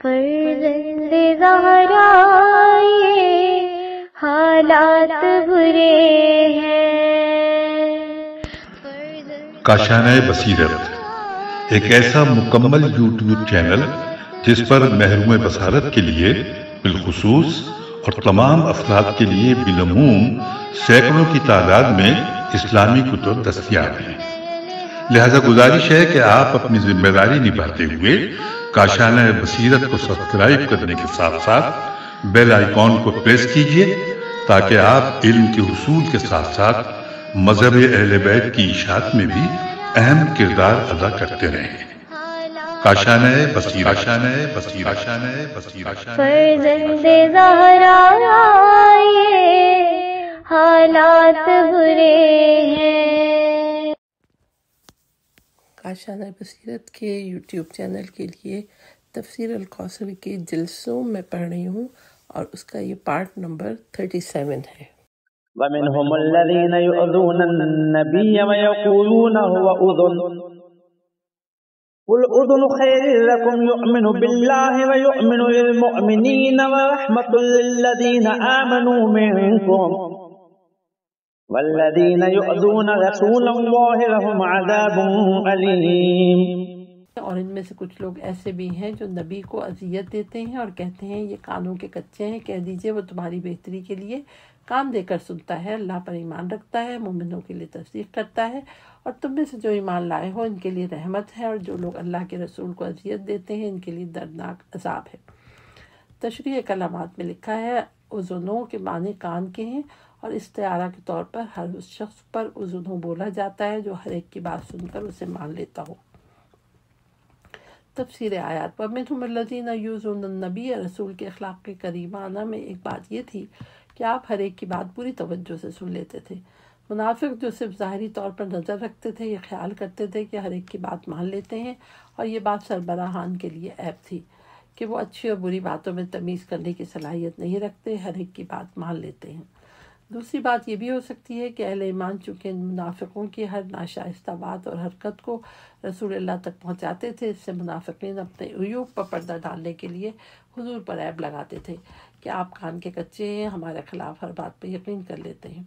فرزند زہرا یہ حالات برے ہیں۔ کاشانۂ بصیرت ایک ایسا مکمل یوٹیوب چینل جس پر محروم بصارت کے لیے بالخصوص اور تمام افراد کے لیے بالعموم سینکڑوں کی تعداد میں اسلامی کتب دستیاب ہیں۔ لہذا گزارش ہے کہ آپ اپنی ذمہ داری نبھاتے ہوئے کاشانۂ بصیرت کو سبسکرائب کرنے کے ساتھ ساتھ بیل آئیکن کو پریس کیجئے تاکہ آپ علم کے حصول کے ساتھ ساتھ مذہب اہل بیت کی اشاعت میں بھی اہم کردار ادا کرتے رہیں۔ کاشانۂ بصیرت، کاشانۂ بصیرت، کاشانۂ بصیرت۔ فرزند زہرا یہ حالات برے ہیں۔ کاشانۂ بصیرت کے یوٹیوب چینل کے لیے تفسیر الکوثر کے جلسوں میں پڑھ رہی ہوں اور اس کا یہ پارٹ نمبر 37 ہے۔ وَمِنْهُمُ الَّذِينَ يُؤْذُونَ النَّبِيَّ وَيَقُولُونَ هُوَ أُذُنٌ قُلْ أُذُنُ خَيْرٍ لَكُمْ يُؤْمِنُ بِاللَّهِ وَيُؤْمِنُ لِلْمُؤْمِنِينَ وَرَحْمَةٌ لِلَّذِينَ آمَنُوا مِنكُمْ وَالَّذِينَ يُؤْذُونَ رَسُولَ اللَّهِ لَهُمْ عَذَابٌ أَلِيمٌ۔ اور ان میں سے کچھ لوگ ایسے بھی ہیں جو نبی کو اذیت دیتے ہیں اور کہتے ہیں یہ کانوں کے کچے ہیں، کہہ دیجئے وہ تمہاری بہتری کے لیے کان دے کر سنتا ہے، اللہ پر ایمان رکھتا ہے، مومنوں کے لیے تصدیق کرتا ہے، اور تم میں سے جو ایمان لائے ہو ان کے لیے رحمت ہے، اور جو لوگ اللہ کے رسول کو اذیت دیتے ہیں ان کے لیے دردناک عذاب ہے۔ تشریح کلمات میں لکھا ہے اذنوں کے معنی کان کے ہیں، اور استعارہ کے طور پر ہر اس شخص پر اذنوں بولا جاتا ہے جو ہر ایک کی بات سن کر اسے مان لیتا ہو۔ تفسیر آیات۔ وَمِنْهُمُ الَّذِينَ يُؤْذُونَ النَّبِيَّ رسول کے اخلاق کریمانہ میں ایک بات یہ تھی کہ آپ ہر ایک کی بات پوری توجہ سے سن لیتے تھے۔ منافق جو صرف ظاہری طور پر نظر رکھتے تھے یہ خیال کرتے تھے کہ ہر ایک کی بات مان لیتے ہیں، اور یہ بات سربراہان کے لیے عیب تھی کہ وہ اچھی اور بری باتوں میں تمیز کرنے کی صلاحیت نہیں رکھتے، ہر ایک کی بات مان لیتے ہیں۔ دوسری بات یہ بھی ہو سکتی ہے کہ اہل ایمان چونکہ ان منافقوں کی ہر ناشائستہ بات اور حرکت کو رسول اللہ تک پہنچاتے تھے، اس سے منافقین اپنے عیوب پر پردہ ڈالنے کے لیے حضور پر عیب لگاتے تھے کہ آپ کان کے کچے ہیں، ہمارے خلاف ہر بات پہ یقین کر لیتے ہیں۔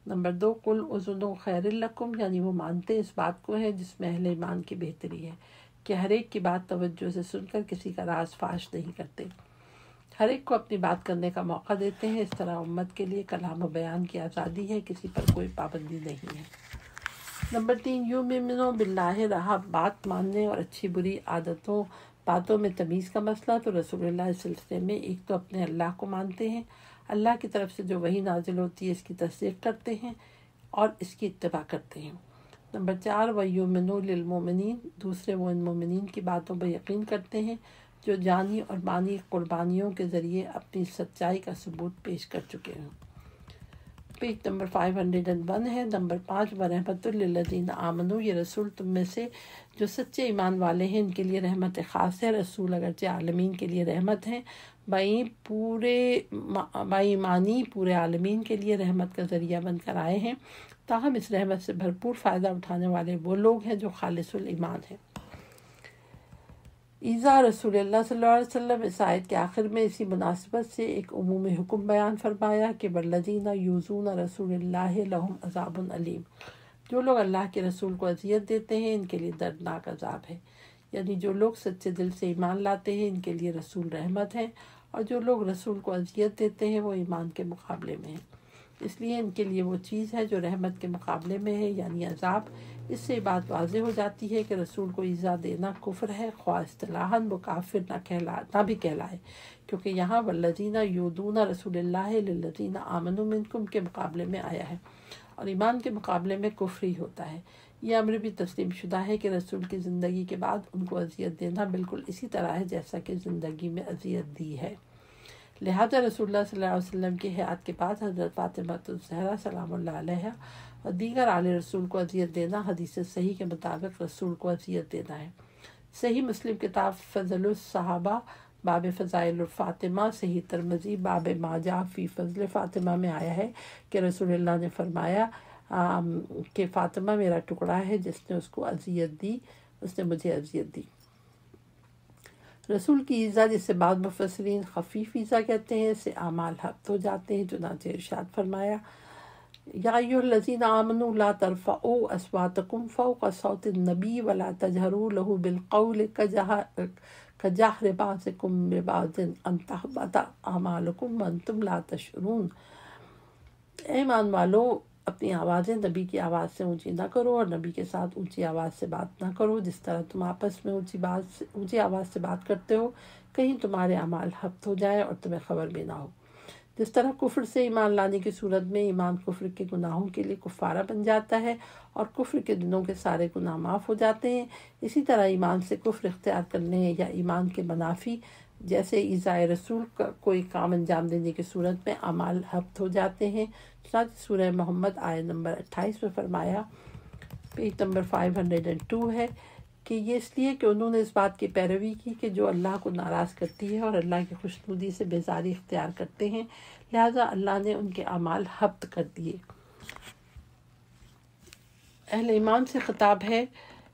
نمبر 2، قُلْ اُذُنُ خَيْرٍ لَكُمْ، یعنی وہ مانتے اس بات کو ہیں جس میں اہل ایمان کی بہتری ہے کہ ہر ایک کی بات توجہ سے سن کر کسی کا راز فاش نہیں کرتے، ہر ایک کو اپنی بات کرنے کا موقع دیتے ہیں۔ اس طرح امت کے لیے کلام و بیان کی آزادی ہے، کسی پر کوئی پابندی نہیں ہے۔ نمبر 3، یؤمنون باللہ، رہا بات ماننے اور اچھی بری باتوں میں تمیز کا مسئلہ، تو رسول اللہ اس سلسلے میں ایک تو اپنے اللہ کو مانتے ہیں، اللہ کی طرف سے جو وحی نازل ہوتی ہے اس کی تصدیق کرتے ہیں اور اس کی اتباع کرتے ہیں۔ نمبر 4، وَيُؤْمِنُونَ لِلْمُؤْمِنِينَ، دوسرے وہ ان مومنین کی باتوں پر یقین کرتے ہیں جو جانی اور مانی قربانیوں کے ذریعے اپنی سچائی کا ثبوت پیش کر چکے ہیں۔ پیج نمبر 501 ہے۔ نمبر 5، وَرَحْمَةٌ لِلَّذِينَ آمَنُوا، یہ رسول تم میں سے جو سچے ایمان والے ہیں ان کے لیے رحمت خاص ہے۔ رسول اگرچہ عالمین کے لیے رحمت ہیں، ایمانی پورے عالمین کے لیے رحمت کا ذریعہ بن کر آئے ہیں، تاہم اس رحمت سے بھرپور فائدہ اٹھانے والے وہ لوگ ہیں جو خالص الایمان ہیں۔ ایذا رسول اللہ صلی اللہ علیہ وسلم، اس آیت کے آخر میں اسی مناسبت سے ایک عمومی حکم بیان فرمایا کہ والذین یؤذون رسول اللہ لہم عذاب علیم، جو لوگ اللہ کے رسول کو اذیت دیتے ہیں ان کے لیے دردناک عذاب ہے، یعنی جو لوگ سچے دل سے ایمان لاتے ہیں ان کے لیے رسول رحمت ہے، اور جو لوگ رسول کو اذیت دیتے ہیں وہ ایمان کے مقابلے میں ہیں، اس لیے ان کے لیے وہ چیز ہے جو رحمت کے مقابلے میں ہے، یعنی عذاب۔ اس سے بات واضح ہو جاتی ہے کہ رسول کو ایذا دینا کفر ہے، خواہ اصطلاحاً وہ کافر نہ بھی کہلائے، کیونکہ یہاں والذین یؤذون رسول اللہ للذین آمنوا منکم کے مقابلے میں آیا ہے، اور ایمان کے مقابلے میں کفر ہی ہوتا ہے۔ یہ امر بھی تسلیم شدہ ہے کہ رسول کی زندگی کے بعد ان کو اذیت دینا بالکل اسی طرح ہے جیسا کہ زندگی میں اذیت دی ہے۔ لہذا رسول اللہ صلی اللہ علیہ وسلم کی حیات کے بعد حضرت فاطمہ الزہرا سلام اللہ علیہا اور دیگر آل رسول کو اذیت دینا حدیث صحیح کے مطابق رسول کو اذیت دینا ہے۔ صحیح مسلم کتاب فضل الصحابہ باب فضائل الفاطمہ، صحیح ترمذی باب ما جاء فی فضل فاطمہ میں آیا ہے کہ رسول اللہ نے فرمایا کہ فاطمہ میرا ٹکڑا ہے، جس نے اس کو اذیت دی، اس نے مجھے اذیت دی۔ رسول کی ایذا جسے بعض مفسرین خفیف ایذا کہتے ہیں، اس سے اعمال حبط ہو جاتے ہیں، چنانچہ ارشاد فرمایا یا ایھا الذین آمنوا لا ترفعوا اصواتکم فوق صوت النبی ولا تجہروا لہ بالقول کجہر بعضکم ببعض ان تحبط اعمالکم وانتم لا تشعرون۔ اے ایمان والو، اپنی آوازیں نبی کی آواز سے اونچی نہ کرو اور نبی کے ساتھ اونچی آواز سے بات نہ کرو جس طرح تم آپس میں اونچی آواز سے بات کرتے ہو، کہیں تمہارے اعمال حبط ہو جائے اور تمہیں خبر بھی نہ ہو۔ جس طرح کفر سے ایمان لانے کی صورت میں ایمان کفر کے گناہوں کے لیے کفارہ بن جاتا ہے اور کفر کے دنوں کے سارے گناہ معاف ہو جاتے ہیں، اسی طرح ایمان سے کفر اختیار کرنے یا ایمان کے منافی جیسے ایذائے رسول کا کوئی کام انجام دینے کی صورت میں اعمال حبط ہو جاتے ہیں۔ چنانچہ سورہ محمد آیت نمبر 28 میں فرمایا، پیج نمبر 502 ہے کہ یہ اس لیے کہ انہوں نے اس بات کی پیروی کی کہ جو اللہ کو ناراض کرتی ہے اور اللہ کی خوشنودی سے بیزاری اختیار کرتے ہیں، لہذا اللہ نے ان کے اعمال حبط کر دیے۔ اہل ایمان سے خطاب ہے،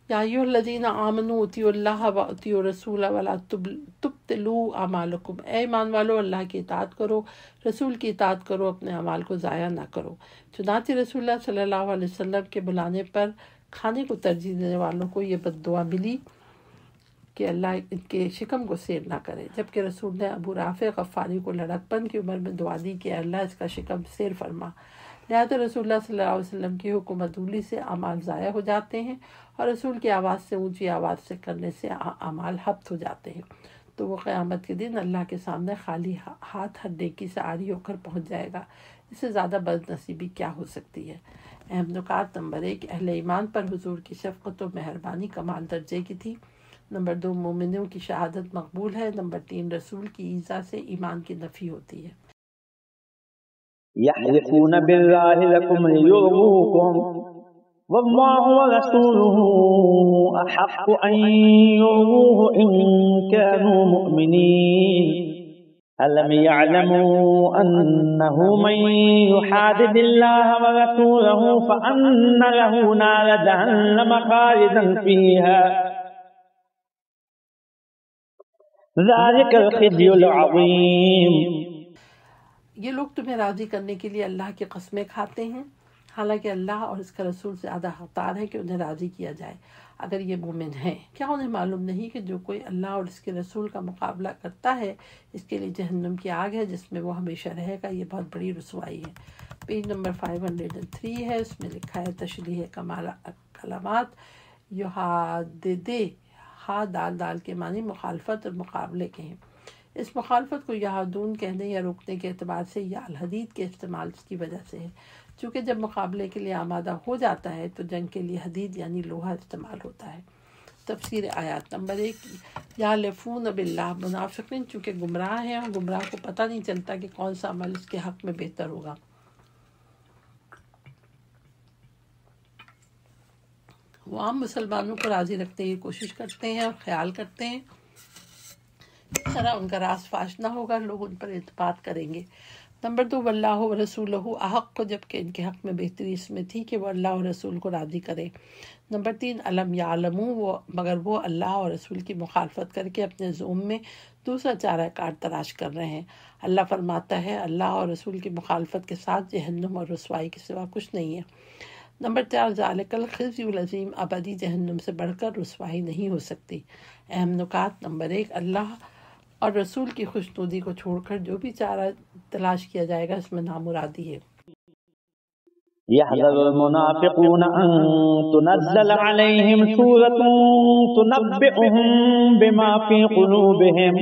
یا ایھا الذین آمنوا اطیعوا اللہ واطیعوا الرسول ولا تبطلوا اعمالکم، اے ایمان والو اللہ کی اطاعت کرو، رسول کی اطاعت کرو، اپنے اعمال کو ضائع نہ کرو۔ چنانچہ رسول اللہ صلی اللہ علیہ وسلم کے بلانے پر کھانے کو ترجیح دینے والوں کو یہ بد دعا ملی کہ اللہ ان کے شکم کو سیر نہ کرے، جبکہ رسول نے ابو رافع غفاری کو لڑکپن کی عمر میں دعا دی کہ اللہ اس کا شکم سیر فرما۔ لہذا رسول اللہ صلی اللہ علیہ وسلم کی حکم عدولی سے اعمال ضائع ہو جاتے ہیں اور رسول کی آواز سے اونچی آواز سے کرنے سے اعمال حبط ہو جاتے ہیں، تو وہ قیامت کے دن اللہ کے سامنے خالی ہاتھ ہر نیکی سے عاری ہو کر پہنچ جائے گا۔ اس سے زیادہ بد نصیبی کیا ہو سکتی ہے؟ اہم نکات: نمبر 1، اہل ایمان پر حضور کی شفقت و مہربانی کمال درجے کی تھی۔ نمبر 2، مومنوں کی شہادت مقبول ہے۔ نمبر 3، رسول کی ایذا سے ایمان کی نفی ہوتی ہے۔ يحلفون بالله لكم ليرضوكم والله ورسوله أحق أن يرضوه إن كانوا مؤمنين ألم يعلموا أنه من يحادد الله ورسوله فأن له نار جهنم خالدا فيها ذلك الخزي العظيم۔ یہ لوگ تمہیں راضی کرنے کے لیے اللہ کی قسمیں کھاتے ہیں، حالانکہ اللہ اور اس کا رسول زیادہ حقدار ہے کہ انہیں راضی کیا جائے اگر یہ مومن ہیں۔ کیا انہیں معلوم نہیں کہ جو کوئی اللہ اور اس کے رسول کا مقابلہ کرتا ہے اس کے لیے جہنم کی آگ ہے جس میں وہ ہمیشہ رہے گا؟ یہ بہت بڑی رسوائی ہے۔ پیج نمبر 503 ہے، اس میں لکھا ہے تشریح کلمات یحاددے، ہا دال دال کے معنی مخالفت اور مقابلے کے ہیں۔ اس مخالفت کو یحادون کہنے یا روکنے کے اعتبار سے یا الحدید کے استعمال کی وجہ سے ہے، چونکہ جب مقابلے کے لیے آمادہ ہو جاتا ہے تو جنگ کے لیے حدید یعنی لوہا استعمال ہوتا ہے۔ تفسیر آیات نمبر 1، یحلفون باللہ، منافقین چونکہ گمراہ ہیں اور گمراہ کو پتہ نہیں چلتا کہ کون سا عمل اس کے حق میں بہتر ہوگا، وہ عام مسلمانوں کو راضی رکھنے کی کوشش کرتے ہیں اور خیال کرتے ہیں اس طرح ان کا راز فاش نہ ہوگا، لوگ ان پر اعتماد کریں گے۔ نمبر 2، واللہ و رسولہ احق، جبکہ ان کے حق میں بہتری اس میں تھی کہ وہ اللہ اور رسول کو راضی کرے۔ نمبر 3، علم یعلموا، مگر وہ اللہ اور رسول کی مخالفت کر کے اپنے زوم میں دوسرا چارہ کار تلاش کر رہے ہیں۔ اللہ فرماتا ہے اللہ اور رسول کی مخالفت کے ساتھ جہنم اور رسوائی کے سوا کچھ نہیں ہے۔ نمبر 4، ذالک الخزی العظیم، ابدی جہنم سے بڑھ کر رسوائی نہیں ہو سکتی۔ اہم نکات: نمبر 1، اللہ اور رسول کی خوشنودی کو چھوڑ کر جو بھی چارہ تلاش کیا جائے گا اس میں نامرادی ہے۔ يحذر المنافقون أن تنزل عليهم سورة تنبئهم بما في قلوبهم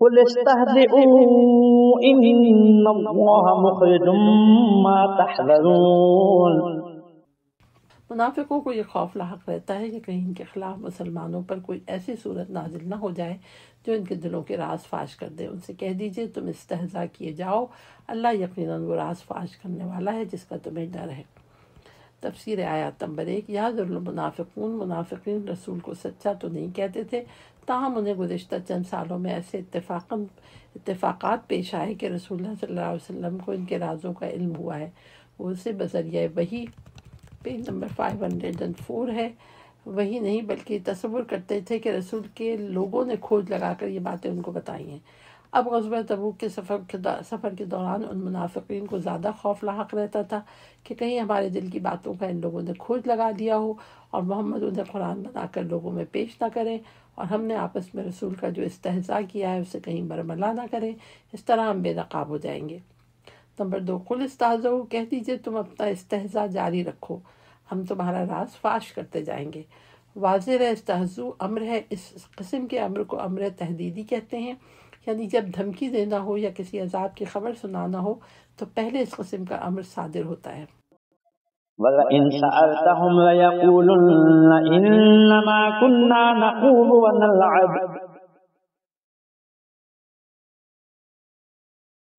قل استهزئوا إن الله مخرج ما تحذرون۔ منافقوں کو یہ خوف لاحق رہتا ہے کہ کہیں ان کے خلاف مسلمانوں پر کوئی ایسی صورت نازل نہ ہو جائے جو ان کے دلوں کے راز فاش کر دے۔ ان سے کہہ دیجئے تم استہزاء کیے جاؤ، اللہ یقیناً وہ راز فاش کرنے والا ہے جس کا تمہیں ڈر ہے۔ تفسیر آیات نمبر 1، یحذر المنافقون، منافقین رسول کو سچا تو نہیں کہتے تھے، تاہم انہیں گزشتہ چند سالوں میں ایسے اتفاقات پیش آئے کہ رسول اللہ صلی اللہ علیہ وسلم کو ان کے رازوں کا علم ہوا ہے، وہ اسے بذریعہ وحی، پیج نمبر 504 ہے، وہی نہیں بلکہ تصور کرتے تھے کہ رسول کے لوگوں نے کھوج لگا کر یہ باتیں ان کو بتائی ہیں۔ اب غزوہ تبوک کے سفر کے دوران ان منافقین کو زیادہ خوف لاحق رہتا تھا کہ کہیں ہمارے دل کی باتوں کا ان لوگوں نے کھوج لگا دیا ہو اور محمد انہیں قرآن بنا کر لوگوں میں پیش نہ کریں، اور ہم نے آپس میں رسول کا جو استہزاء کیا ہے اسے کہیں برملا نہ کریں، اس طرح ہم بے نقاب ہو جائیں گے۔ نمبر 2، قل استہزئوا، کہہ دیجئے تم اپنا استہزاء جاری رکھو، ہم تمہارا راز فاش کرتے جائیں گے۔ واضح استہزو امر ہے، اس قسم کے امر کو امر تہدیدی کہتے ہیں، یعنی جب دھمکی دینا ہو یا کسی عذاب کی خبر سنانا ہو تو پہلے اس قسم کا امر صادر ہوتا ہے۔ وَلَئِنْ سَأَلْتَهُمْ لَيَقُولُنَّ إِنَّمَا كُنَّا نَخُوضُ وَنَلْعَبُ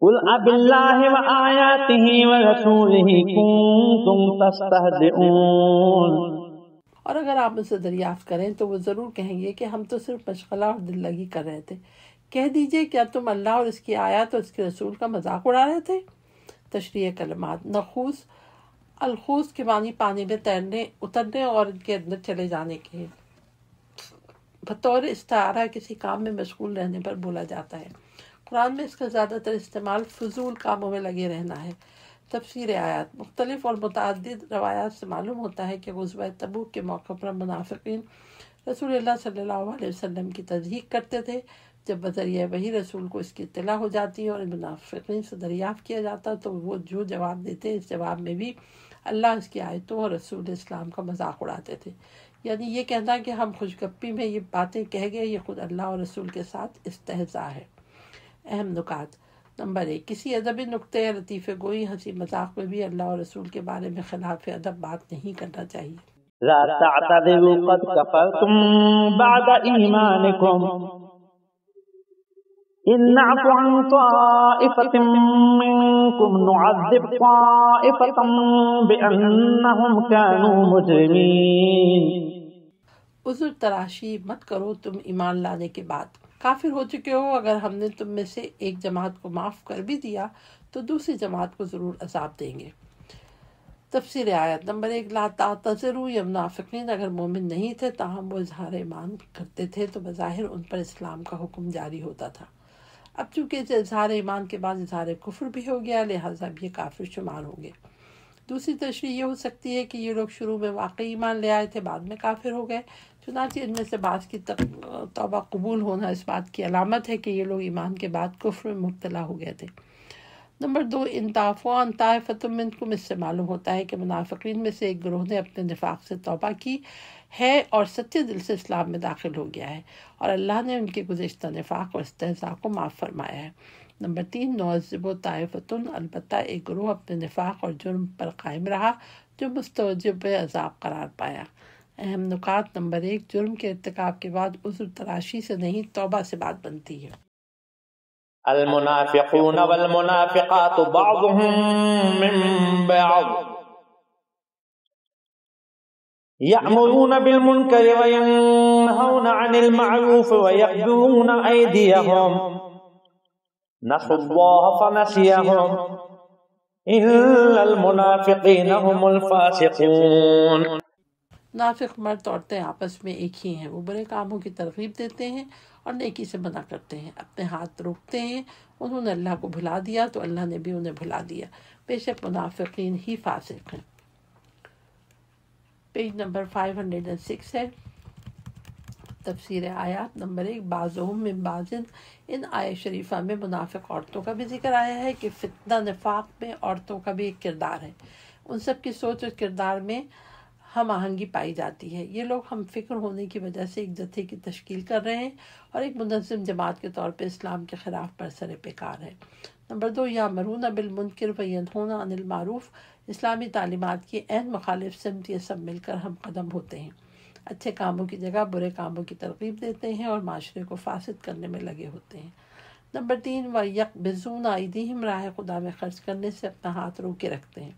قُلْ أَبِاللَّهِ وَآيَاتِهِ وَرَسُولِهِ كُنتُمْ تَسْتَهْزِئُونَ۔ اور اگر آپ ان سے دریافت کریں تو وہ ضرور کہیں گے کہ ہم تو صرف مشغلہ اور دل لگی کر رہے تھے۔ کہہ دیجئے کیا تم اللہ اور اس کی آیات اور اس کے رسول کا مذاق اڑا رہے تھے؟ تشریح کلمات۔ نخوض، الخوض کے معنی پانی میں تیرنے، اترنے اور ان کے اندر چلے جانے کے بطور استعارہ کسی کام میں مشغول رہنے پر بولا جاتا ہے۔ قرآن میں اس کا زیادہ تر استعمال فضول کاموں میں لگے رہنا ہے۔ تفسیر آیات۔ مختلف اور متعدد روایات سے معلوم ہوتا ہے کہ غزوہ تبوک کے موقع پر منافقین رسول اللہ صلی اللہ علیہ وسلم کی تضحیق کرتے تھے۔ جب بذریعہ وحی رسول کو اس کی اطلاع ہو جاتی اور منافقین سے دریافت کیا جاتا تو وہ جو جواب دیتے اس جواب میں بھی اللہ، اس کی آیتوں اور رسول اسلام کا مذاق اڑاتے تھے۔ یعنی یہ کہنا کہ ہم خوشگپی میں یہ باتیں کہہ گئے، یہ خود اللہ اور رسول کے ساتھ استہزاء ہے۔ اہم نکات۔ نمبر 1، کسی ادبی نکتے یا لطیفہ گوئی ہنسی مذاق میں بھی اللہ اور رسول کے بارے میں خلاف ادب بات نہیں کرنا چاہیے۔ لا تعتذروا قد كفرتم بعد ایمانکم ان نعف عن طائفة منكم نعذب طائفة بأنهم كانوا مجرمين۔ عذر تراشی مت کرو تم ایمان لانے کے بعد، کافر ہو چکے ہو۔ اگر ہم نے تم میں سے ایک جماعت کو معاف کر بھی دیا تو دوسری جماعت کو ضرور عذاب دیں گے۔ تفسیر آیت۔ نمبر 1، لا تعتذروا، یہ منافقین اگر مومن نہیں تھے تاہم وہ اظہار ایمان کرتے تھے تو بظاہر ان پر اسلام کا حکم جاری ہوتا تھا۔ اب چونکہ اظہار ایمان کے بعد اظہار کفر بھی ہو گیا لہٰذا اب یہ کافر شمار ہوں گے۔ دوسری تشریح یہ ہو سکتی ہے کہ یہ لوگ شروع میں واقعی ایمان لے آئے تھے، بعد میں کافر ہو گئے، چنانچہ ان میں سے بعض کی توبہ قبول ہونا اس بات کی علامت ہے کہ یہ لوگ ایمان کے بعد کفر میں مبتلا ہو گئے تھے۔ نمبر 2، ان تعفوا عن طائفة منکم، اس سے معلوم ہوتا ہے کہ منافقین میں سے ایک گروہ نے اپنے نفاق سے توبہ کی ہے اور سچے دل سے اسلام میں داخل ہو گیا ہے اور اللہ نے ان کے گزشتہ نفاق اور استہزاء کو معاف فرمایا ہے۔ نمبر 3، نعذب طائفة، البتہ ایک گروہ اپنے نفاق اور جرم پر قائم رہا جو مستوجب عذاب قرار پایا۔ اہم نکات۔ نمبر 1، جرم کے ارتکاب کے بعد عذر تراشی سے نہیں توبہ سے بات بنتی ہے۔ المنافقون والمنافقات بعضهم من بعض يأمرون بالمنكر وينهون عن المعروف ويقبضون أيديهم نسوا الله فنسيهم إلا المنافقين هم الفاسقون۔ منافق مرد عورتیں آپس میں ایک ہی ہیں، وہ برے کاموں کی ترغیب دیتے ہیں اور نیکی سے منع کرتے ہیں، اپنے ہاتھ روکتے ہیں۔ انہوں نے اللہ کو بھلا دیا تو اللہ نے بھی انہیں بھلا دیا، بے شک منافقین ہی فاسق ہیں۔ پیج نمبر 506 ہے۔ تفسیر آیات۔ نمبر 1، بعضهم من بعض، ان آیت شریفہ میں منافق عورتوں کا بھی ذکر آیا ہے کہ فتنہ نفاق میں عورتوں کا بھی ایک کردار ہے۔ ان سب کی سوچ اور کردار میں ہم آہنگی پائی جاتی ہے۔ یہ لوگ ہم فکر ہونے کی وجہ سے ایک جتھے کی تشکیل کر رہے ہیں اور ایک منظم جماعت کے طور پہ اسلام کے خلاف برسر پیکار ہے۔ نمبر 2، یامرون بالمنکر وینہون عن المعروف، اسلامی تعلیمات کی عین مخالف سمت یہ سب مل کر ہم قدم ہوتے ہیں، اچھے کاموں کی جگہ برے کاموں کی ترغیب دیتے ہیں اور معاشرے کو فاسد کرنے میں لگے ہوتے ہیں۔ نمبر 3، وَيَقْبِضُونَ أَيْدِيهِمْ، راہ خدا میں خرچ کرنے سے اپنا ہاتھ روکے رکھتے ہیں،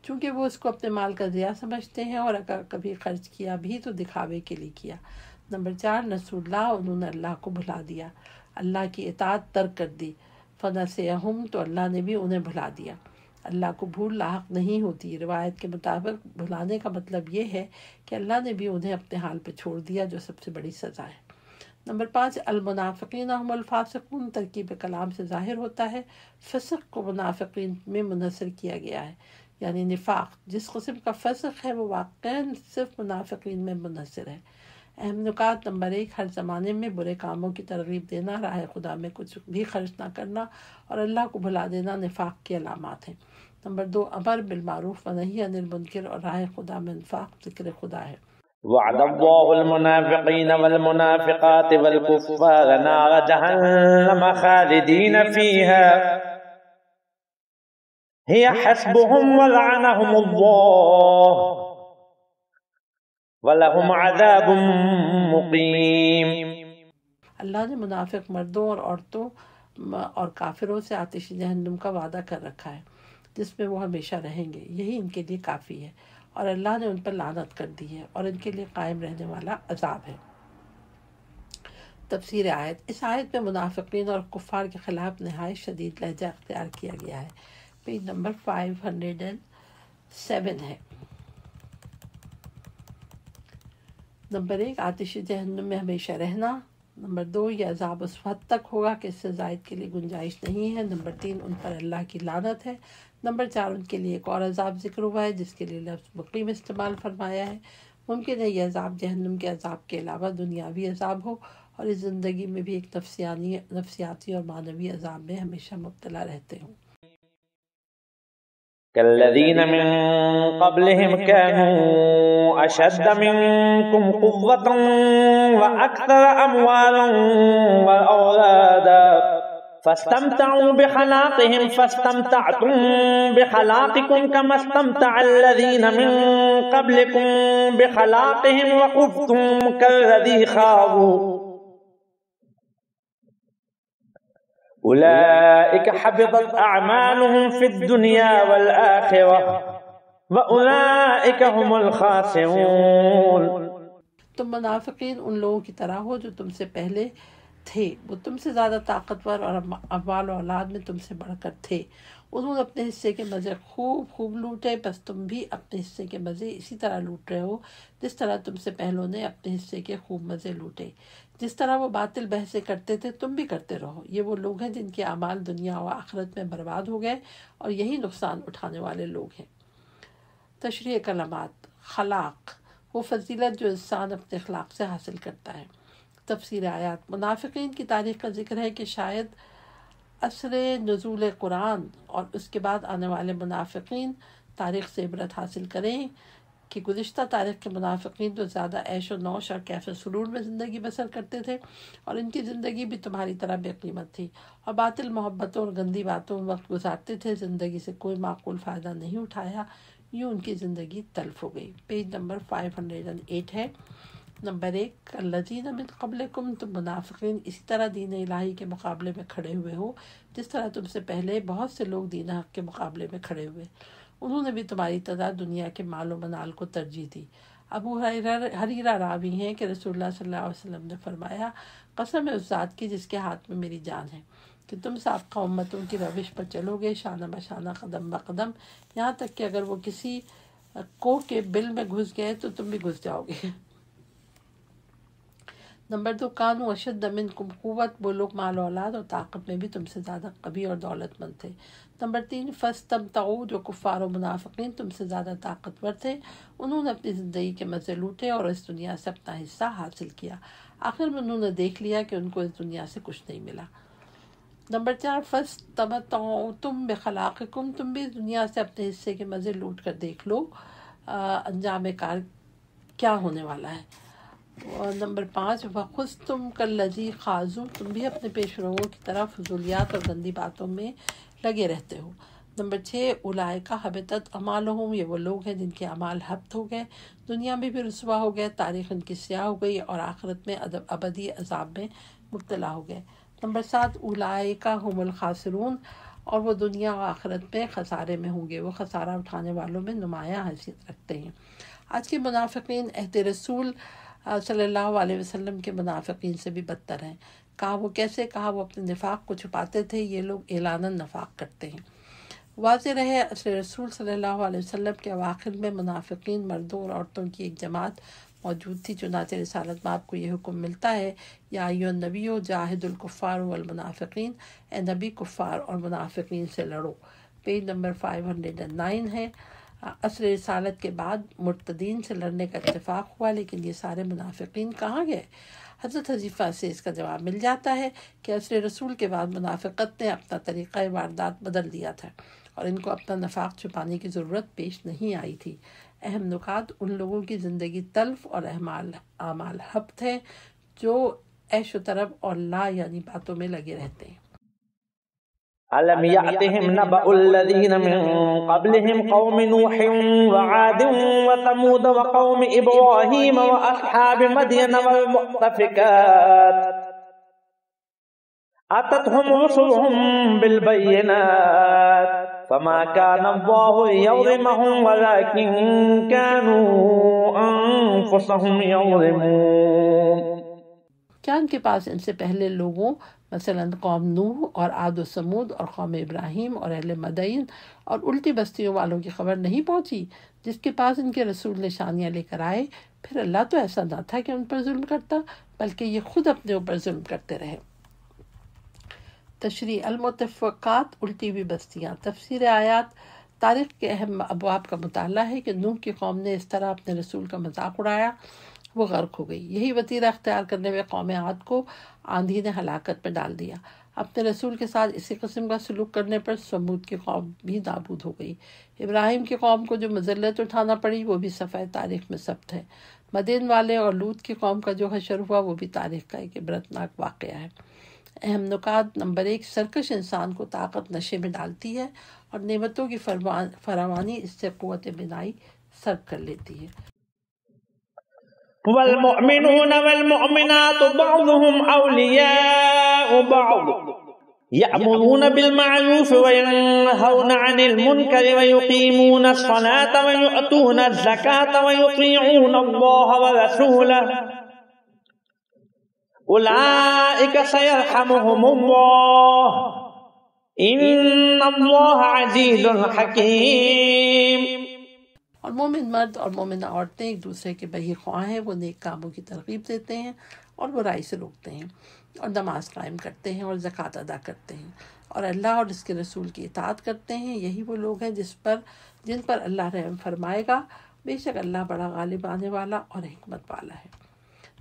چونکہ وہ اس کو اپنے مال کا ضیاع سمجھتے ہیں اور اگر کبھی خرچ کیا بھی تو دکھاوے کے لیے کیا۔ نمبر 4، نسوا اللہ، انہوں نے اللہ کو بھلا دیا، اللہ کی اطاعت ترک کر دی، فنسیہم، تو اللہ نے بھی انہیں بھلا دیا۔ اللہ کو بھول لاحق نہیں ہوتی۔ روایت کے مطابق بھلانے کا مطلب یہ ہے کہ اللہ نے بھی انہیں اپنے حال پہ چھوڑ دیا، جو سب سے بڑی سزا ہے۔ نمبر 5، المنافقین هم الفاسقون ترکیب کلام سے ظاہر ہوتا ہے فسق کو منافقین میں منحصر کیا گیا ہے، یعنی نفاق جس قسم کا فسق ہے وہ واقعاً صرف منافقین میں منحصر ہے۔ اہم نکات: نمبر 1، ہر زمانے میں برے کاموں کی ترغیب دینا، راہ خدا میں کچھ بھی خرچ نہ کرنا اور اللہ کو بھلا دینا نفاق کی علامات ہیں۔ نمبر 2، امر بالمعروف و نہی عن المنکر اور راہ خدا میں انفاق ذکر خدا ہے۔ وعد الله المنافقين والمنافقات والكفار نار جهنم خالدين فيها هي حسبهم ولعنهم الله ولهم عذاب مقيم۔ اللہ نے منافق مردوں اور عورتوں اور کافروں سے آتش جہنم کا وعدہ کر رکھا ہے جس میں وہ ہمیشہ رہیں گے، یہی ان کے لیے کافی ہے، اور اللہ نے ان پر لعنت کر دی ہے اور ان کے لیے قائم رہنے والا عذاب ہے۔ تفسیر آیت: اس آیت میں منافقین اور کفار کے خلاف نہایت شدید لہجہ اختیار کیا گیا ہے۔ پیج نمبر 507 ہے۔ نمبر 1، آتش جہنم میں ہمیشہ رہنا۔ نمبر 2، یہ عذاب اس حد تک ہوگا کہ اس سے زائد کے لیے گنجائش نہیں ہے۔ نمبر 3، ان پر اللہ کی لعنت ہے۔ نمبر 4، ان کے لیے ایک اور عذاب ذکر ہوا ہے جس کے لیے لفظ مقیم استعمال فرمایا ہے۔ ممکن ہے یہ عذاب جہنم کے عذاب کے علاوہ دنیاوی عذاب ہو اور اس زندگی میں بھی ایک نفسیاتی اور معنوی عذاب میں ہمیشہ مبتلا رہتے ہوں۔ كالذين من قبلهم كانوا أشد منكم قوة وأكثر أموالا وأولادا فاستمتعوا بخلاقهم فاستمتعتم بخلاقكم كما استمتع الذين من قبلكم بخلاقهم وخذتم كالذي خاضوا أولئك حبطت أعمالهم في الدنيا والآخرة وأولئك هم الخاسرون۔ تم منافقین ان لوگوں کی طرح ہو جو تم سے پہلے تھے، وہ تم سے زیادہ طاقتور اور اموال و اولاد میں تم سے بڑھ کر تھے۔ انہوں نے اپنے حصے کے مزے خوب لوٹے، بس تم بھی اپنے حصے کے مزے اسی طرح لوٹ رہے ہو جس طرح تم سے پہلوں نے اپنے حصے کے خوب مزے لوٹے۔ جس طرح وہ باطل بحثیں کرتے تھے تم بھی کرتے رہو۔ یہ وہ لوگ ہیں جن کے اعمال دنیا و آخرت میں برباد ہو گئے اور یہی نقصان اٹھانے والے لوگ ہیں۔ تشریح کلمات: خلاق، وہ فضیلت جو انسان اپنے اخلاق سے حاصل کرتا ہے۔ تفسیر آیات: منافقین کی تاریخ کا ذکر ہے کہ شاید عصر نزول قرآن اور اس کے بعد آنے والے منافقین تاریخ سے عبرت حاصل کریں کہ گزشتہ تاریخ کے منافقین تو زیادہ عیش و نوش اور کیف سرور میں زندگی بسر کرتے تھے اور ان کی زندگی بھی تمہاری طرح بے قیمت تھی، اور باطل محبتوں اور گندی باتوں میں وقت گزارتے تھے، زندگی سے کوئی معقول فائدہ نہیں اٹھایا، یوں ان کی زندگی تلف ہو گئی۔ پیج نمبر 508 ہے۔ نمبر 1، الذین من قبلکم، تم منافقین اسی طرح دین الہی کے مقابلے میں کھڑے ہوئے ہو جس طرح تم سے پہلے بہت سے لوگ دین حق کے مقابلے میں کھڑے ہوئے، انہوں نے بھی تمہاری طرح دنیا کے مال و منال کو ترجیح دی۔ ابو ہریرہ راوی ہیں کہ رسول اللہ صلی اللہ علیہ وسلم نے فرمایا، قسم ہے اس ذات کی جس کے ہاتھ میں میری جان ہے کہ تم سابقہ امتوں کی روش پر چلو گے شانہ بشانہ قدم بقدم، یہاں تک کہ اگر وہ کسی کوہ کے بل میں گھس گئے تو تم بھی گھس جاؤ گے۔ نمبر 2، کانوا اشد منکم قوت، وہ لوگ مال و اولاد اور طاقت میں بھی تم سے زیادہ قوی اور دولت مند تھے۔ نمبر 3، فاستمتعوا، جو کفار و منافقین تم سے زیادہ طاقتور تھے، انہوں نے اپنی زندگی کے مزے لوٹے اور اس دنیا سے اپنا حصہ حاصل کیا، آخر میں انہوں نے دیکھ لیا کہ ان کو اس دنیا سے کچھ نہیں ملا۔ نمبر 4، فاستمتعتم بخلاقکم، تم بھی اس دنیا سے اپنے حصے کے مزے لوٹ کر دیکھ لو انجام کار کیا ہونے والا ہے۔ اور نمبر 5، وَخُذْتُمْ كَالَّذِي خَاضُوا، تم بھی اپنے پیش رووں کی طرف فضولیات اور گندی باتوں میں لگے رہتے ہو۔ نمبر 6، اولئک حبطت اعمالہم، یہ وہ لوگ ہیں جن کے اعمال حبط ہو گئے، دنیا میں بھی رسوا ہو گئے، تاریخ ان کی سیاہ ہو گئی اور آخرت میں ابدی عذاب میں مبتلا ہو گئے۔ نمبر 7، اولئک هم الخاسرون، اور وہ دنیا و آخرت میں خسارے میں ہوں گے، وہ خسارہ اٹھانے والوں میں نمایاں حیثیت رکھتے ہیں۔ آج کے منافقین عہد رسول صلی اللہ علیہ وسلم کے منافقین سے بھی بدتر ہیں۔ کہا وہ اپنے نفاق کو چھپاتے تھے، یہ لوگ اعلاناً نفاق کرتے ہیں۔ واضح رہے عصر رسول صلی اللہ علیہ وسلم کے اواخر میں منافقین مردوں اور عورتوں کی ایک جماعت موجود تھی، چنانچہ رسالت میں آپ کو یہ حکم ملتا ہے، یا ایھا النبی جاہد الکفار والمنافقین، اے نبی کفار اور منافقین سے لڑو۔ پیج نمبر 509 ہے۔ عصر رسالت کے بعد مرتدین سے لڑنے کا اتفاق ہوا، لیکن یہ سارے منافقین کہاں گئے؟ حضرت حذیفہ سے اس کا جواب مل جاتا ہے کہ عصر رسول کے بعد منافقت نے اپنا طریقہ واردات بدل دیا تھا اور ان کو اپنا نفاق چھپانے کی ضرورت پیش نہیں آئی تھی۔ اہم نکات: ان لوگوں کی زندگی تلف اور اعمال حبت ہے جو عیش و طرب اور لا یعنی باتوں میں لگے رہتے ہیں۔ ألم يأتهم نبأ الذين من قبلهم قوم نوح وعاد وثمود وقوم إبراهيم وأصحاب مدين والمؤتفكات أتتهم رسلهم بالبينات فما كان الله ليظلمهم ولكن كانوا أنفسهم يظلمون۔ کیا ان کے پاس ان سے پہلے لوگوں مثلا قوم نوح اور عاد و سمود اور قوم ابراہیم اور اہل مدین اور الٹی بستیوں والوں کی خبر نہیں پہنچی، جس کے پاس ان کے رسول نشانیاں لے کر آئے؟ پھر اللہ تو ایسا نہ تھا کہ ان پر ظلم کرتا، بلکہ یہ خود اپنے اوپر ظلم کرتے رہے۔ تشریح: المتفقات الٹی ہوئی بستیاں۔ تفسیر آیات: تاریخ کے اہم ابواب کا مطالعہ ہے کہ نوح کی قوم نے اس طرح اپنے رسول کا مذاق اڑایا، وہ غرق ہو گئی۔ یہی وطیرہ اختیار کرنے میں قوم عاد کو آندھی نے ہلاکت میں ڈال دیا۔ اپنے رسول کے ساتھ اسی قسم کا سلوک کرنے پر سمود کی قوم بھی نابود ہو گئی۔ ابراہیم کی قوم کو جو مذلت اٹھانا پڑی وہ بھی صفحہ تاریخ میں ثبت ہے۔ مدین والے اور لوط کی قوم کا جو حشر ہوا وہ بھی تاریخ کا ایک عبرتناک واقعہ ہے۔ اہم نکات: نمبر 1، سرکش انسان کو طاقت نشے میں ڈالتی ہے اور نعمتوں کی فراوانی اس سے قوت بینائی سرد کر لیتی ہے۔ والمؤمنون والمؤمنات بعضهم أولياء بعض يأمرون بالمعروف وينهون عن المنكر ويقيمون الصلاة ويؤتون الزكاة ويطيعون الله ورسوله أولئك سيرحمهم الله إن الله عزيز حكيم۔ اور مومن مرد اور مومنہ عورتیں ایک دوسرے کے بہی خواہ ہیں، وہ نیک کاموں کی ترغیب دیتے ہیں اور برائی سے روکتے ہیں اور نماز قائم کرتے ہیں اور زکوٰۃ ادا کرتے ہیں اور اللہ اور اس کے رسول کی اطاعت کرتے ہیں۔ یہی وہ لوگ ہیں جن پر اللہ رحم فرمائے گا، بے شک اللہ بڑا غالب آنے والا اور حکمت والا ہے۔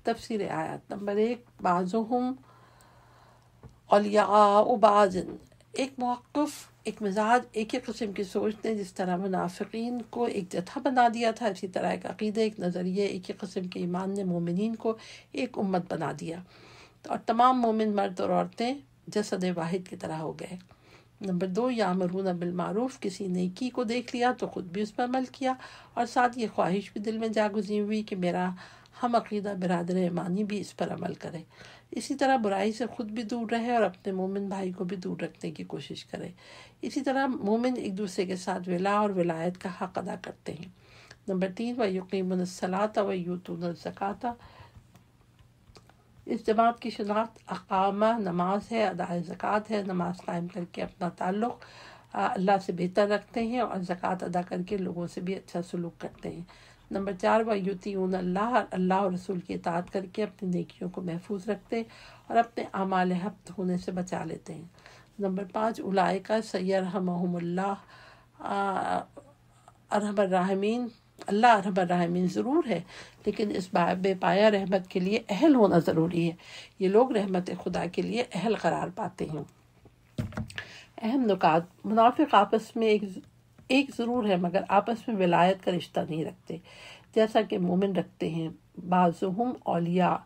تفسیر آیات: نمبر 1، بعضهم اولیاء بعض، ایک موقف، ایک مزاج، ایک ہی قسم کی سوچ نے جس طرح منافقین کو ایک جتھا بنا دیا تھا، اسی طرح ایک عقیدہ، ایک نظریہ، ایک ہی قسم کے ایمان نے مومنین کو ایک امت بنا دیا اور تمام مومن مرد اور عورتیں جسد واحد کی طرح ہو گئے۔ نمبر 2، یامرون بالمعروف، کسی نیکی کو دیکھ لیا تو خود بھی اس پر عمل کیا اور ساتھ یہ خواہش بھی دل میں جاگزین ہوئی کہ میرا ہم عقیدہ برادر ایمانی بھی اس پر عمل کرے۔ اسی طرح برائی سے خود بھی دور رہے اور اپنے مومن بھائی کو بھی دور رکھنے کی کوشش کرے۔ اسی طرح مومن ایک دوسرے کے ساتھ ولا اور ولایت کا حق ادا کرتے ہیں۔ نمبر 3، وَيُقِيمُونَ الصَّلَاةَ وَيُؤْتُونَ الزَّكَاةَ، اس جماعت کی شناخت اقامہ نماز ہے، ادائے زکوٰۃ ہے، نماز قائم کر کے اپنا تعلق اللہ سے بہتر رکھتے ہیں اور زکوٰۃ ادا کر کے لوگوں سے بھی اچھا سلوک کرتے ہیں۔ نمبر 4، وَيُطِيعُونَ اللَّهَ، اللہ اور رسول کی اطاعت کر کے اپنی نیکیوں کو محفوظ رکھتے اور اپنے اعمال حبط ہونے سے بچا لیتے ہیں۔ نمبر 5، اولئک سیرحمہم اللہ، ارحم الراحمین، اللہ ارحم الراحمین ضرور ہے، لیکن اس بے پایہ رحمت کے لیے اہل ہونا ضروری ہے۔ یہ لوگ رحمت خدا کے لیے اہل قرار پاتے ہیں۔ اہم نکات: منافق آپس میں ایک ضرور ہے مگر آپس میں ولایت کا رشتہ نہیں رکھتے جیسا کہ مومن رکھتے ہیں۔ بعضهم اولیاء،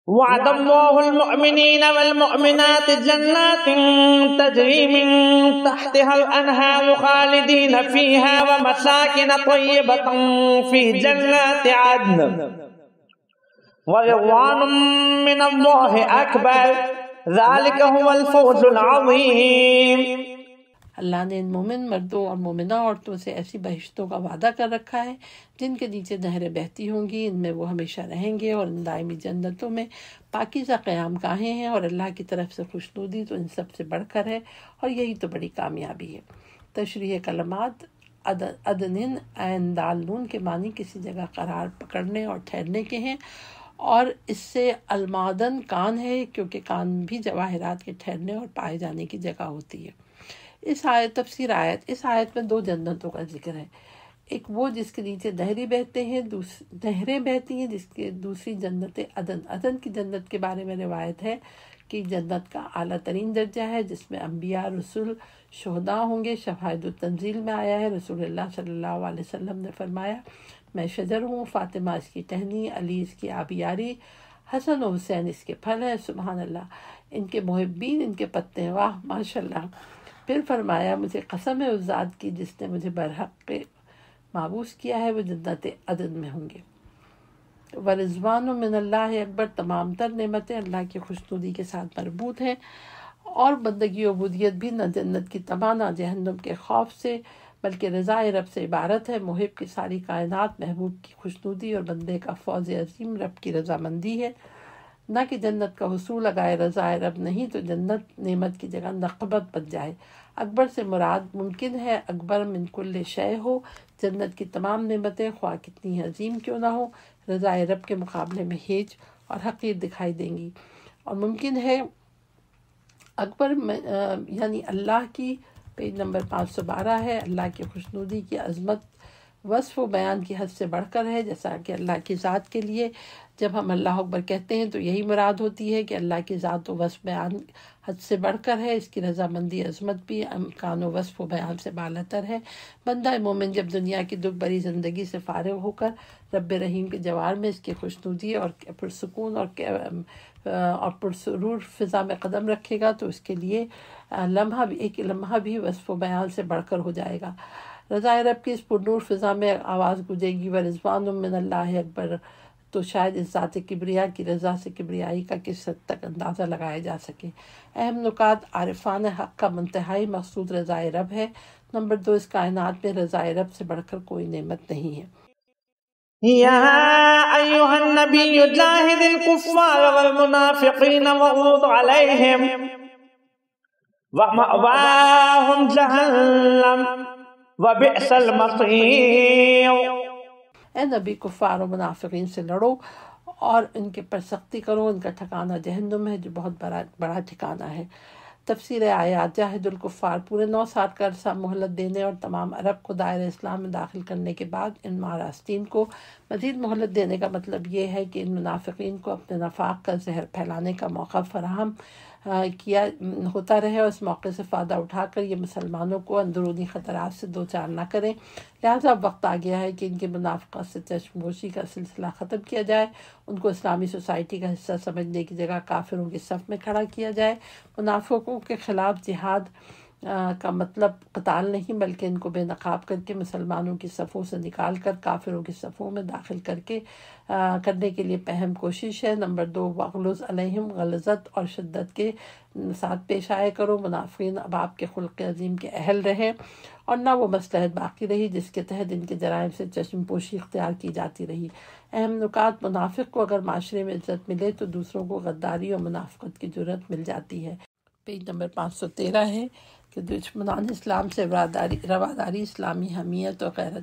وعد الله المؤمنين والمؤمنات جنات تجري من تحتها الأنهار خالدين فيها ومساكن طيبة في جنات عدن ورضوان من الله أكبر ذلك هو الفوز العظيم۔ اللہ نے ان مومن مردوں اور مومنہ عورتوں سے ایسی بہشتوں کا وعدہ کر رکھا ہے جن کے نیچے نہریں بہتی ہوں گی، ان میں وہ ہمیشہ رہیں گے اور ان دائمی جنتوں میں پاکیزہ قیام گاہیں ہیں اور اللہ کی طرف سے خوشنودی تو ان سب سے بڑھ کر ہے اور یہی تو بڑی کامیابی ہے۔ تشریح کلمات ادنن عین دال نون کے معنی کسی جگہ قرار پکڑنے اور ٹھہرنے کے ہیں، اور اس سے المعدن کان ہے، کیونکہ کان بھی جواہرات کے ٹھہرنے اور پائے جانے کی جگہ ہوتی ہے۔ اس آیت میں 2 جنتوں کا ذکر ہے، ایک وہ جس کے نیچے نہریں بہتی ہیں، جس کے دوسری جنت عدن کی جنت کے بارے میں روایت ہے کہ جنت کا اعلیٰ ترین درجہ ہے، جس میں انبیاء، رسول، شہداء ہوں گے۔ شواہد التنزیل میں آیا ہے، رسول اللہ صلی اللہ علیہ وسلم نے فرمایا، میں شجر ہوں، فاطمہ اس کی ٹہنی، علی اس کی آبیاری، حسن و حسین اس کے پھل ہیں، سبحان اللہ، ان کے محبین ان کے پتے ہیں، واہ ماشاء اللہ۔ پھر فرمایا، مجھے قسم ہے اس ذات کی جس نے مجھے برحق معبوس کیا ہے، وہ جنت عدن میں ہوں گے۔ ورضوان من اللہ اکبر، تمام تر نعمتیں اللہ کی خوشنودی کے ساتھ مربوط ہیں، اور بندگی و عبودیت بھی نہ جنت کی تمنا، نہ جہنم کے خوف سے، بلکہ رضا رب سے عبارت ہے۔ محب کی ساری کائنات محبوب کی خوشنودی اور بندے کا فوز عظیم رب کی رضامندی ہے، نہ کہ جنت کا حصول اگائے رضا رب نہیں تو جنت نعمت کی جگہ نقبت بن جائے۔ اکبر سے مراد ممکن ہے اکبر من کل شے ہو، جنت کی تمام نعمتیں خواہ کتنی عظیم کیوں نہ ہو، رضا رب کے مقابلے میں ہیج اور حقیر دکھائی دیں گی۔ اور ممکن ہے اکبر یعنی اللہ کی، پیج نمبر 512 ہے، اللہ کی خوشنودی کی عظمت وصف و بیان کی حد سے بڑھ کر ہے، جیسا کہ اللہ کی ذات کے لیے جب ہم اللہ اکبر کہتے ہیں تو یہی مراد ہوتی ہے کہ اللہ کی ذات و وصف بیان حد سے بڑھ کر ہے، اس کی رضامندی عظمت بھی امکان و وصف و بیان سے بالاتر ہے۔ بندہ مومن جب دنیا کی دکھ بری زندگی سے فارغ ہو کر رب رحیم کے جوار میں اس کی خوشنودی اور پرسکون اور پرسرور فضا میں قدم رکھے گا تو اس کے لیے ایک لمحہ بھی وصف و بیان سے بڑھ کر ہو جائے گا۔ رضا رب کی اس پرنور فضا میں آواز گونجے گی، ورضوان من اللہ اکبر، تو شاید اس ذات کبریا کی رضا سے کبریائی کا کس حد تک اندازہ لگایا جا سکے۔ اہم نکات، عارفان حق کا منتہائی مقصود رضا رب ہے۔ نمبر 2، اس کائنات میں رضا رب سے بڑھ کر کوئی نعمت نہیں ہے۔ یا ایھا النبی جاہد الکفار والمنافقین واغلظ علیہم ومأواہم جہنم وبئس المصیر۔ اے نبی، کفار و منافقین سے لڑو اور ان کے پر سختی کرو، ان کا ٹھکانہ جہنم ہے جو بہت بڑا ٹھکانہ ہے۔ تفسیر آیات، جاہد الکفار، پورے 9 سال کا عرصہ مہلت دینے اور تمام عرب کو دائرہ اسلام میں داخل کرنے کے بعد ان مہراستین کو مزید مہلت دینے کا مطلب یہ ہے کہ ان منافقین کو اپنے نفاق کا زہر پھیلانے کا موقع فراہم کیا ہوتا رہے، اور اس موقع سے فائدہ اٹھا کر یہ مسلمانوں کو اندرونی خطرات سے دوچار نہ کریں۔ لہٰذا وقت آ گیا ہے کہ ان کی منافقت سے چشم پوشی کا سلسلہ ختم کیا جائے، ان کو اسلامی سوسائٹی کا حصہ سمجھنے کی جگہ کافروں کی صف میں کھڑا کیا جائے۔ منافقوں کے خلاف جہاد کا مطلب قتال نہیں، بلکہ ان کو بے نقاب کر کے مسلمانوں کی صفوں سے نکال کر کافروں کی صفوں میں داخل کرنے کے لیے اہم کوشش ہے۔ نمبر 2، واغلظ علیہم، غلظت اور شدت کے ساتھ پیش آیا کرو۔ منافقین اب آپ کے خلق عظیم کے اہل رہے اور نہ وہ مصلحت باقی رہی جس کے تحت ان کے جرائم سے چشم پوشی اختیار کی جاتی رہی۔ اہم نکات، منافق کو اگر معاشرے میں عزت ملے تو دوسروں کو غداری اور منافقت کی جرأت مل جاتی ہے۔ پیج نمبر 513 ہے کہ دشمنان اسلام سے رواداری اسلامی حمیت اور غیرت